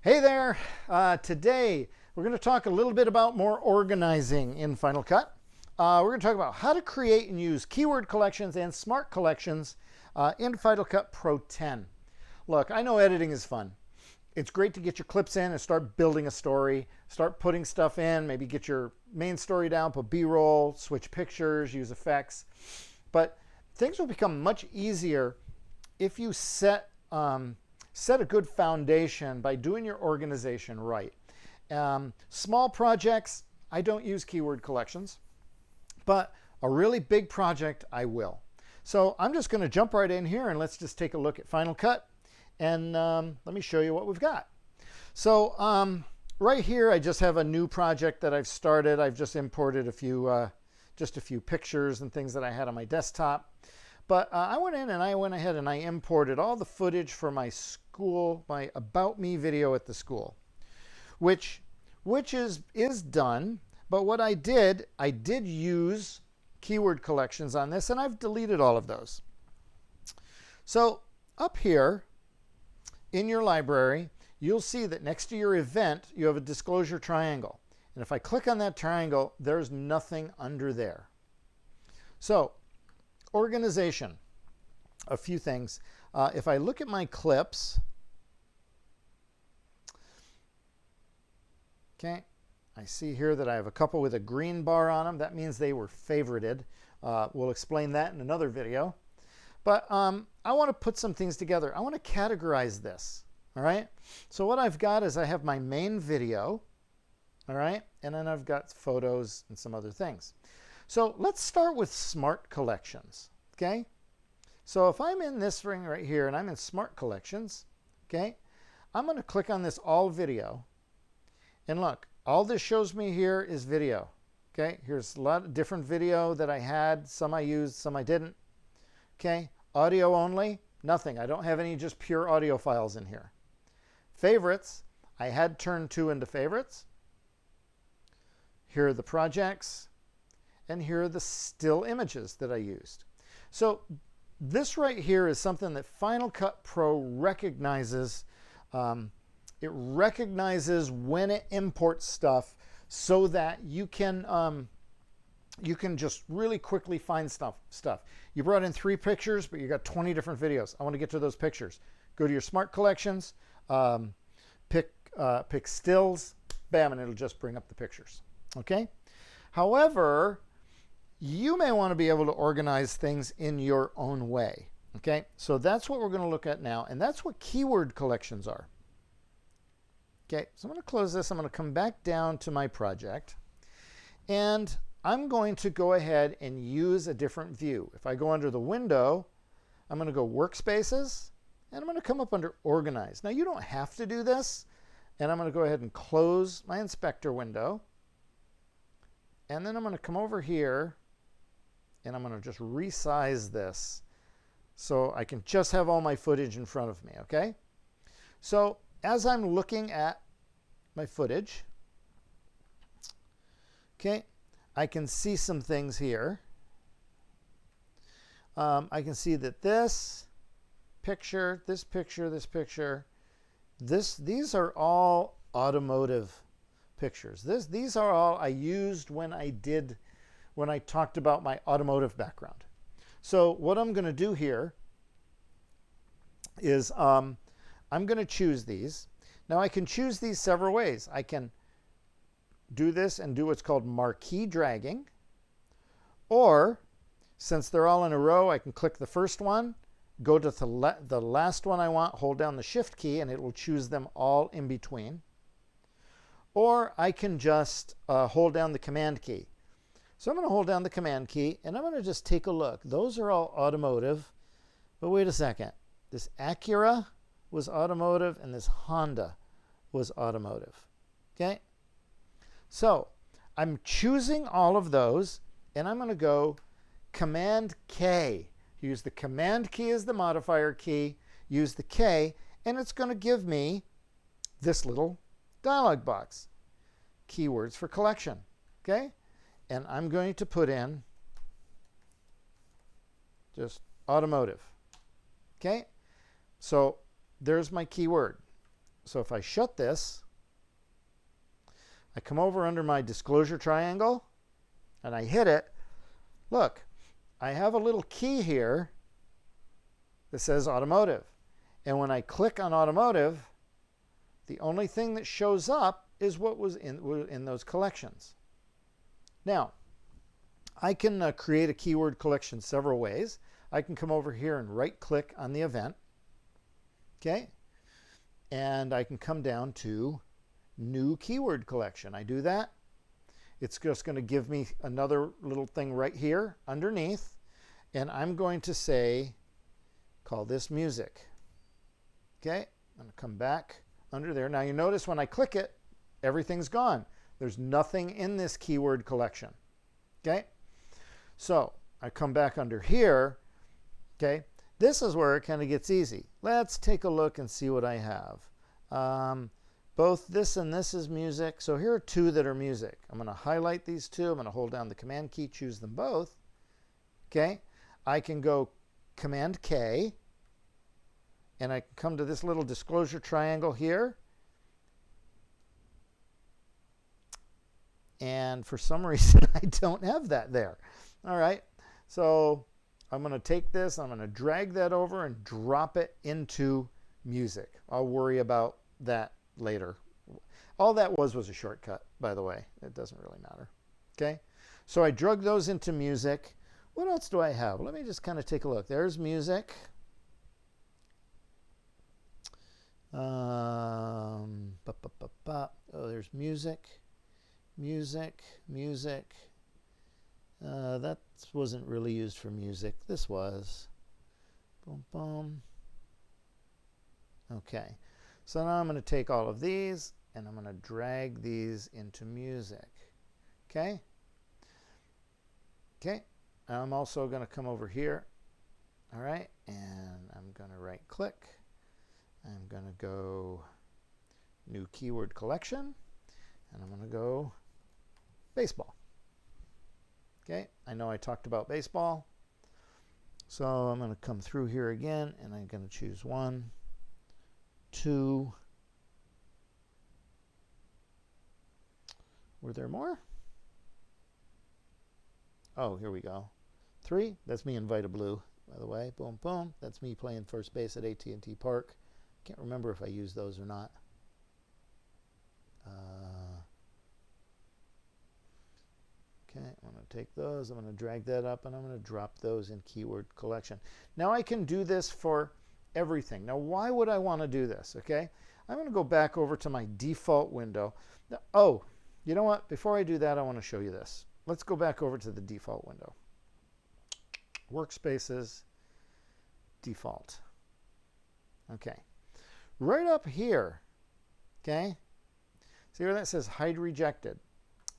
Hey there! Today we're going to talk a little bit about more organizing in Final Cut. We're going to talk about how to create and use keyword collections and smart collections in Final Cut Pro 10. Look, I know editing is fun. It's great to get your clips in and start building a story, start putting stuff in, maybe get your main story down, put B-roll, switch pictures, use effects. But things will become much easier if you set a good foundation by doing your organization right. Small projects, I don't use keyword collections, but a really big project, I will. So I'm just going to jump right in here and let's just take a look at Final Cut and let me show you what we've got. So right here, I just have a new project that I've started. I've just imported a few pictures and things that I had on my desktop. But I went in and I went ahead and I imported all the footage for my school, my About Me video at the school, which is done. But what I did use keyword collections on this, and I've deleted all of those. So up here in your library, you'll see that next to your event, you have a disclosure triangle. And if I click on that triangle, there's nothing under there. So organization, a few things. If I look at my clips, okay, I see here that I have a couple with a green bar on them. That means they were favorited. We'll explain that in another video. But I want to put some things together. I want to categorize this, all right? So what I've got is I have my main video, all right? And then I've got photos and some other things. So let's start with smart collections, okay? So if I'm in this ring right here and I'm in smart collections, okay, I'm going to click on this all video. And look, all this shows me here is video, okay? Here's a lot of different video that I had. Some I used, some I didn't, okay? Audio only, nothing. I don't have any just pure audio files in here. Favorites, I had turned 2 into favorites. Here are the projects. And here are the still images that I used. So this right here is something that Final Cut Pro recognizes. It recognizes when it imports stuff so that you can just really quickly find stuff. You brought in 3 pictures, but you got 20 different videos. I want to get to those pictures. Go to your smart collections, pick stills, bam, and it'll just bring up the pictures. Okay. However, you may want to be able to organize things in your own way. Okay, so that's what we're going to look at now, and that's what keyword collections are. Okay, so I'm going to close this. I'm going to come back down to my project, and I'm going to go ahead and use a different view. If I go under the window, I'm going to go workspaces, and I'm going to come up under organize. Now, you don't have to do this, and I'm going to go ahead and close my inspector window, and then I'm going to come over here, and I'm going to just resize this so I can just have all my footage in front of me, okay? So as I'm looking at my footage, okay, I can see some things here. I can see that this picture, this picture, this picture, these are all automotive pictures. These are all I used when I talked about my automotive background. So what I'm going to do here is I'm going to choose these. Now I can choose these several ways. I can do this and do what's called marquee dragging, or since they're all in a row, I can click the first one, go to the last one I want, hold down the shift key, and it will choose them all in between. Or I can just hold down the command key. So I'm going to hold down the command key, and I'm going to just take a look. Those are all automotive, but wait a second. This Acura was automotive, and this Honda was automotive, okay? So I'm choosing all of those, and I'm going to go Command K. Use the Command key as the modifier key, use the K, and it's going to give me this little dialog box, keywords for collection, okay? And I'm going to put in just automotive, okay? So there's my keyword. So if I shut this, I come over under my disclosure triangle and I hit it. Look, I have a little key here that says automotive. And when I click on automotive, the only thing that shows up is what was in those collections. Now, I can create a keyword collection several ways. I can come over here and right click on the event. Okay. And I can come down to new keyword collection. I do that. It's just going to give me another little thing right here underneath. And I'm going to say, call this music. Okay. I'm going to come back under there. Now you notice when I click it, everything's gone. There's nothing in this keyword collection. Okay. So I come back under here. Okay. This is where it kind of gets easy. Let's take a look and see what I have. Both this and this is music. So here are two that are music. I'm going to highlight these two. I'm going to hold down the Command key, choose them both. Okay. I can go Command K, and I can come to this little disclosure triangle here. And for some reason, I don't have that there. All right. So I'm going to take this, I'm going to drag that over and drop it into music. I'll worry about that later. All that was a shortcut, by the way. It doesn't really matter. Okay. So I drug those into music. What else do I have? Let me just kind of take a look. There's music. Oh, there's music. Music. That wasn't really used for music. This was. Boom, boom. Okay. So now I'm going to take all of these and I'm going to drag these into music. Okay. Okay. I'm also going to come over here. All right. And I'm going to right click. I'm going to go new keyword collection. And I'm going to go baseball. Okay, I know I talked about baseball. So I'm going to come through here again, and I'm going to choose 1, 2. Were there more? Oh, here we go. 3. That's me in Vita Blue, by the way. Boom, boom. That's me playing first base at AT&T Park. Can't remember if I used those or not. Okay, I'm going to take those, I'm going to drag that up, and I'm going to drop those in keyword collection. Now I can do this for everything. Now why would I want to do this? Okay, I'm going to go back over to my default window. Now, oh, you know what? Before I do that, I want to show you this. Let's go back over to the default window. Workspaces, default. Okay, right up here, okay, see where that says hide rejected?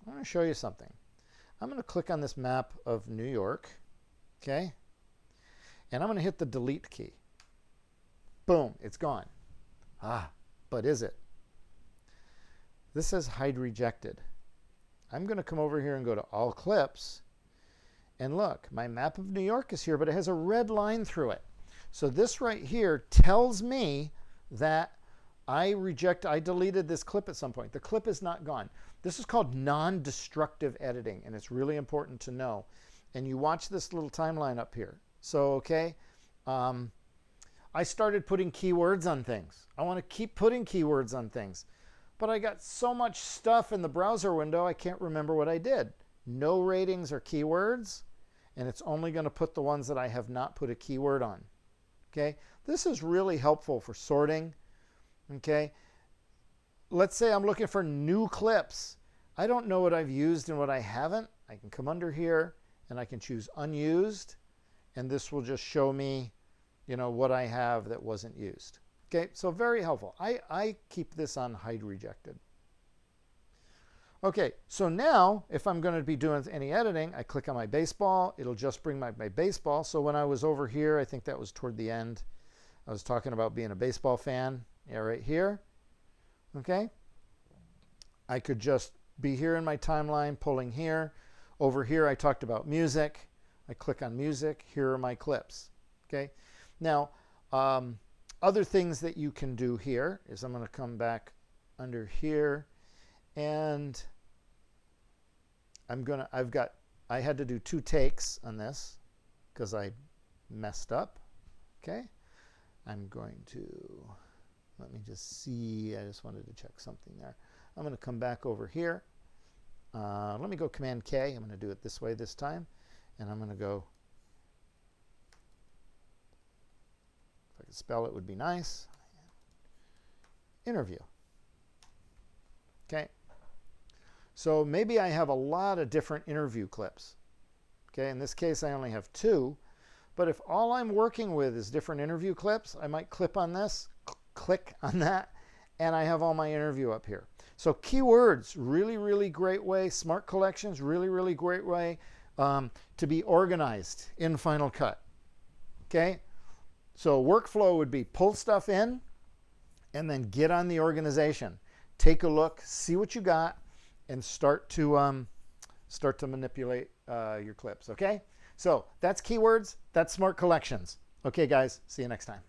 I want to show you something. I'm going to click on this map of New York, okay? And I'm going to hit the delete key. Boom, it's gone. Ah, but is it? This says hide rejected. I'm going to come over here and go to all clips. And look, my map of New York is here, but it has a red line through it. So this right here tells me that I deleted this clip at some point. The clip is not gone. This is called non-destructive editing, and it's really important to know. And you watch this little timeline up here. So, okay, I started putting keywords on things. I want to keep putting keywords on things. But I got so much stuff in the browser window, I can't remember what I did. No ratings are keywords, and it's only going to put the ones that I have not put a keyword on. Okay, this is really helpful for sorting. Okay, let's say I'm looking for new clips. I don't know what I've used and what I haven't. I can come under here and I can choose unused, and this will just show me, you know, what I have that wasn't used. Okay, so very helpful. I keep this on hide rejected. Okay, so now if I'm going to be doing any editing, I click on my baseball. It'll just bring my baseball. So when I was over here, I think that was toward the end, I was talking about being a baseball fan. Yeah, right here. Okay. I could just be here in my timeline, pulling here. Over here, I talked about music. I click on music. Here are my clips. Okay. Now, other things that you can do here is I'm going to come back under here, and I had to do 2 takes on this because I messed up. Okay, I'm going to, let me just see, I just wanted to check something there. I'm going to come back over here. Let me go Command K. I'm going to do it this way this time, and I'm going to go, if I could spell it would be nice, interview. Okay, so maybe I have a lot of different interview clips. Okay, in this case I only have 2, but if all I'm working with is different interview clips, I might click on this, click on that, and I have all my interview up here. So keywords, really, really great way. Smart Collections, really, really great way to be organized in Final Cut. Okay, so workflow would be pull stuff in and then get on the organization. Take a look, see what you got, and start to manipulate your clips. Okay, so that's keywords, that's Smart Collections. Okay, guys, see you next time.